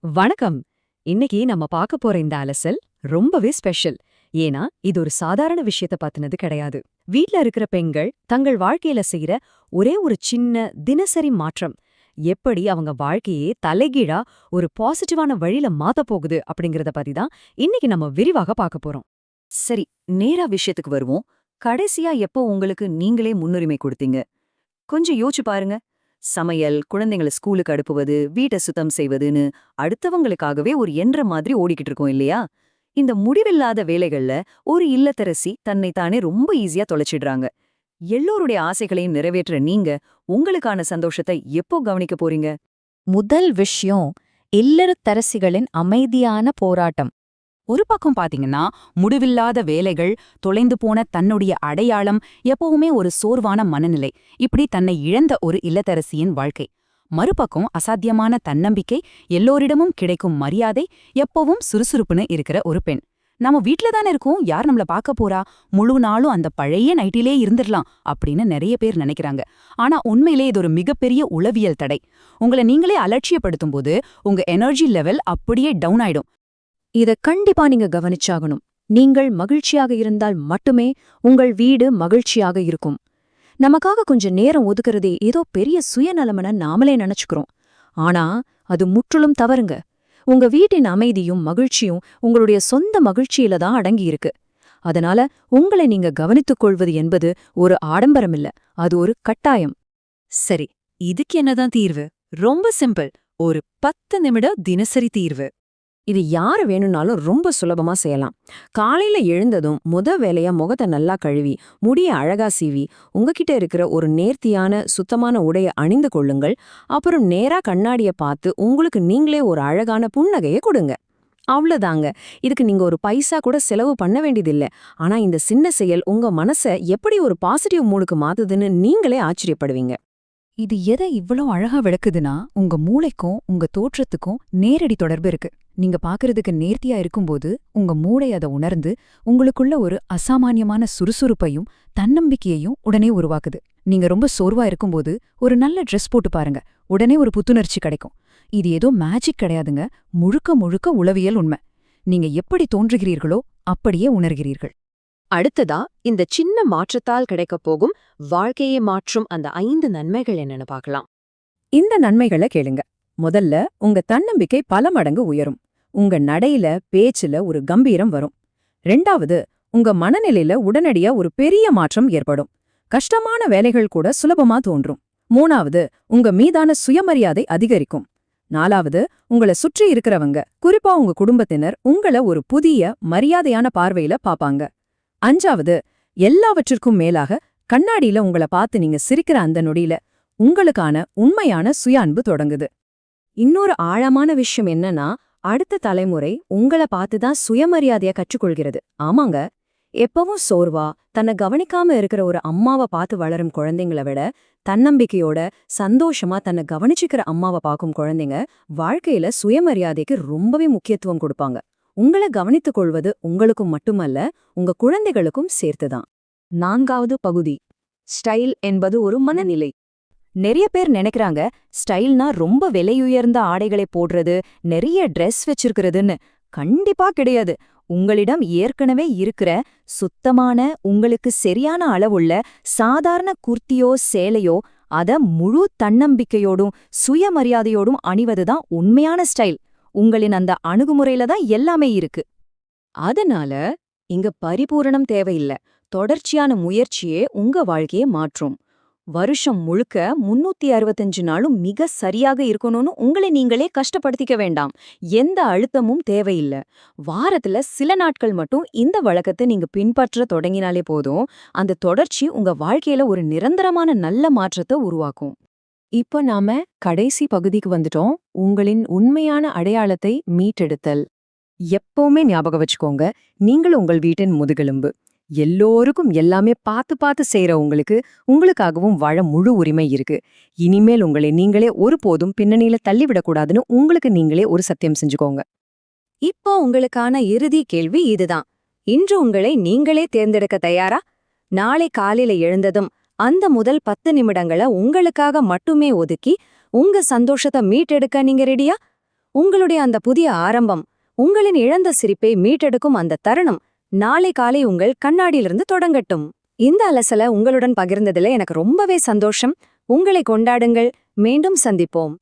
வணக்கம். இன்னைக்கு நம்ம பார்க்க போற இந்த அலசல் ரொம்பவே ஸ்பெஷல். ஏன்னா இது ஒரு சாதாரண விஷயத்த பத்தினது கிடையாது. வீட்ல இருக்கிற பெண்கள் தங்கள் வாழ்க்கையில செய்யற ஒரே ஒரு சின்ன தினசரி மாற்றம் எப்படி அவங்க வாழ்க்கையே தலைகீழா ஒரு பாசிட்டிவான வழியில மாத்தப் போகுது அப்படிங்கறத பத்தி தான் இன்னைக்கு நம்ம விரிவாக பார்க்க போறோம். சரி, நேரா விஷயத்துக்கு வருவோம். கடைசியா எப்போ உங்களுக்கு நீங்களே முன்னுரிமை கொடுத்தீங்க? கொஞ்சம் யோசிச்சு பாருங்க. சமையல், குழந்தைங்கள ஸ்கூலுக்கு அனுப்புவது, வீட்டை சுத்தம் செய்வதுன்னு அடுத்தவங்களுக்காகவே ஒரு என்ற மாதிரி ஓடிக்கிட்டு இருக்கோம் இல்லையா? இந்த முடிவில்லாத வேலைகள்ல ஒரு இல்லத்தரசி தன்னை தானே ரொம்ப ஈஸியா தொலைச்சிடுறாங்க. எல்லோருடைய ஆசைகளையும் நிறைவேற்ற நீங்க உங்களுக்கான சந்தோஷத்தை எப்போ கவனிக்க போறீங்க? முதல் விஷயம் இல்லறத்தரசிகளின் அமைதியான போராட்டம். ஒரு பக்கம் பாத்தீங்கன்னா, முடிவில்லாத வேலைகள், தொலைந்து போன தன்னுடைய அடையாளம், எப்பவுமே ஒரு சோர்வான மனநிலை, இப்படி தன்னை இழந்த ஒரு இல்லத்தரசியின் வாழ்க்கை. மறுபக்கம் அசாத்தியமான தன்னம்பிக்கை, எல்லோரிடமும் கிடைக்கும் மரியாதை, எப்பவும் சுறுசுறுப்புன்னு இருக்கிற ஒரு பெண். நம்ம வீட்ல தானே இருக்கோம், யார் நம்மள பார்க்க போறா, முழு நாளும் அந்த பழைய நைட்டிலே இருந்துடலாம் அப்படின்னு நிறைய பேர் நினைக்கிறாங்க. ஆனா உண்மையிலே இது ஒரு மிகப்பெரிய உளவியல் தடை. உங்களை நீங்களே அலட்சியப்படுத்தும் போது உங்க எனர்ஜி லெவல் அப்படியே டவுன் ஆயிடும். இத கண்டிப்பா நீங்க கவனிச்சாகணும். நீங்கள் மகிழ்ச்சியாக இருந்தால் மட்டுமே உங்கள் வீடு மகிழ்ச்சியாக இருக்கும். நமக்காக கொஞ்சம் நேரம் ஒதுக்குறதே ஏதோ பெரிய சுயநலமென நாமளே நினைச்சுக்கிறோம். ஆனா அது முற்றிலும் தவறுங்க. உங்க வீட்டின் அமைதியும் மகிழ்ச்சியும் உங்களுடைய சொந்த மகிழ்ச்சியில தான் அடங்கியிருக்கு. அதனால உங்களை நீங்க கவனித்துக் கொள்வது என்பது ஒரு ஆடம்பரம் இல்ல, அது ஒரு கட்டாயம். சரி, இதுக்கு என்னதான் தீர்வு? ரொம்ப சிம்பிள். ஒரு 10 நிமிட தினசரி தீர்வு. இது யாரு வேணும்னாலும் ரொம்ப சுலபமா செய்யலாம். காலையில எழுந்ததும் வேலையா முகத்தை நல்லா கழுவி, முடிய அழகா சீவி, உங்ககிட்ட இருக்கிற ஒரு நேர்த்தியான சுத்தமான உடைய அணிந்து கொள்ளுங்கள். அப்புறம் நேரா கண்ணாடிய பார்த்து உங்களுக்கு நீங்களே ஒரு அழகான புன்னகையை கொடுங்க. அவ்வளவுதாங்க. இதுக்கு நீங்க ஒரு பைசா கூட செலவு பண்ண வேண்டியதில்ல. ஆனா இந்த சின்ன செயல் உங்க மனசை எப்படி ஒரு பாசிட்டிவ் மூடுக்கு மாத்துதுன்னு நீங்களே ஆச்சரியப்படுவீங்க. இது எதை இவ்வளோ அழகா விளக்குதுன்னா, உங்க மூளைக்கும் உங்க தோற்றத்துக்கும் நேரடி தொடர்பு இருக்கு. நீங்க பாக்குறதுக்கு நேர்த்தியா இருக்கும்போது உங்க மூளை அதை உணர்ந்து உங்களுக்குள்ள ஒரு அசாமான்யமான சுறுசுறுப்பையும் தன்னம்பிக்கையையும் உடனே உருவாக்குது. நீங்க ரொம்ப சோர்வா இருக்கும்போது ஒரு நல்ல ட்ரெஸ் போட்டு பாருங்க, உடனே ஒரு புத்துணர்ச்சி கிடைக்கும். இது ஏதோ மேஜிக் கிடையாதுங்க, முழுக்க முழுக்க உளவியல் உண்மை. நீங்க எப்படி தோன்றுகிறீர்களோ அப்படியே உணர்கிறீர்கள். அடுத்ததா இந்த சின்ன மாற்றத்தால் கிடைக்கப் போகும் வாழ்க்கையை மாற்றும் அந்த 5 நன்மைகள் என்னன்னு பார்க்கலாம். இந்த நன்மைகளை கேளுங்க. முதல்ல உங்க தன்னம்பிக்கை பல மடங்கு உயரும். உங்க நடையில பேச்சுல ஒரு கம்பீரம் வரும். 2வது, உங்க மனநிலையில உடனடியா ஒரு பெரிய மாற்றம் ஏற்படும். கஷ்டமான வேலைகள் கூட சுலபமா தோன்றும். 3வது, உங்க மீதான சுயமரியாதை அதிகரிக்கும். 4வது, உங்களை சுற்றி இருக்கிறவங்க, குறிப்பா உங்க குடும்பத்தினர் உங்கள ஒரு புதிய மரியாதையான பார்வையில பாப்பாங்க. 5வது, எல்லாவற்றிற்கும் மேலாக கண்ணாடியில உங்கள பார்த்து நீங்க சிரிக்கிற அந்த நொடியில உங்களுக்கான உண்மையான சுய அன்பு தொடங்குது. இன்னொரு ஆழமான விஷயம் என்னன்னா, அடுத்த தலைமுறை உங்கள பார்த்துதான் சுயமரியாதைய கற்றுக்கொள்கிறது. ஆமாங்க, எப்பவும் சோர்வா தன்னை கவனிக்காம இருக்கிற ஒரு அம்மாவை பார்த்து வளரும் குழந்தைங்கள விட தன்னம்பிக்கையோட சந்தோஷமா தன்னை கவனிச்சுக்கிற அம்மாவை பார்க்கும் குழந்தைங்க வாழ்க்கையில சுயமரியாதைக்கு ரொம்பவே முக்கியத்துவம் கொடுப்பாங்க. உங்களை கவனித்துக் கொள்வது உங்களுக்கும் மட்டுமல்ல, உங்க குழந்தைகளுக்கும் சேர்த்துதான். 4வது பகுதி, ஸ்டைல் என்பது ஒரு மனநிலை. நிறைய பேர் நினைக்கிறாங்க ஸ்டைல்னா ரொம்ப விலையுயர்ந்த ஆடைகளை போடுறது, நிறைய ட்ரெஸ் வச்சிருக்கிறதுன்னு. கண்டிப்பா கிடையாது. உங்களிடம் ஏற்கனவே இருக்கிற சுத்தமான, உங்களுக்கு சரியான அளவுள்ள சாதாரண குர்த்தியோ சேலையோ அத முழு தன்னம்பிக்கையோடும் சுயமரியாதையோடும் அணிவதுதான் உண்மையான ஸ்டைல். உங்களின் அந்த அணுகுமுறையில தான் எல்லாமே இருக்கு. அதனால இங்க பரிபூரணம் தேவையில்ல, தொடர்ச்சியான முயற்சியே உங்க வாழ்க்கையை மாற்றும். வருஷம் முழுக்க 365 நாளும் மிக சரியாக இருக்கணும்னு உங்களை நீங்களே கஷ்டப்படுத்திக்க வேண்டாம். எந்த அழுத்தமும் தேவையில்ல. வாரத்துல சில நாட்கள் மட்டும் இந்த வழக்கத்தை நீங்க பின்பற்ற தொடங்கினாலே போதும். அந்த தொடர்ச்சி உங்க வாழ்க்கையில ஒரு நிரந்தரமான நல்ல மாற்றத்தை உருவாக்கும். இப்ப நாம கடைசி பகுதிக்கு வந்துட்டோம். உங்களின் உண்மையான அடையாளத்தை மீட்டெடுத்தல். எப்பவுமே ஞாபகம் வச்சுக்கோங்க, நீங்கள் உங்கள் வீட்டின் முதுகெலும்பு. எல்லோருக்கும் எல்லாமே பார்த்து பார்த்து செய்யற உங்களுக்காகவும் வாழ முழு உரிமை இருக்கு. இனிமேல் உங்களை நீங்களே ஒருபோதும் பின்னணியில தள்ளிவிடக்கூடாதுன்னு உங்களுக்கு நீங்களே ஒரு சத்தியம் செஞ்சுக்கோங்க. இப்போ உங்களுக்கான இறுதி கேள்வி இதுதான். இன்று உங்களை நீங்களே தேர்ந்தெடுக்க தயாரா? நாளை காலையில எழுந்ததும் அந்த முதல் 10 நிமிடங்களை உங்களுக்காக மட்டுமே ஒதுக்கி உங்க சந்தோஷத்தை மீட்டெடுக்க நீங்க ரெடியா? உங்களுடைய அந்த புதிய ஆரம்பம், உங்களின் இழந்த சிரிப்பை மீட்டெடுக்கும் அந்த தருணம் நாளை காலை உங்கள் கண்ணாடியிலிருந்து தொடங்கட்டும். இந்த அலசல உங்களுடன் பகிர்ந்ததுல எனக்கு ரொம்பவே சந்தோஷம். உங்களை கொண்டாடுங்கள். மீண்டும் சந்திப்போம்.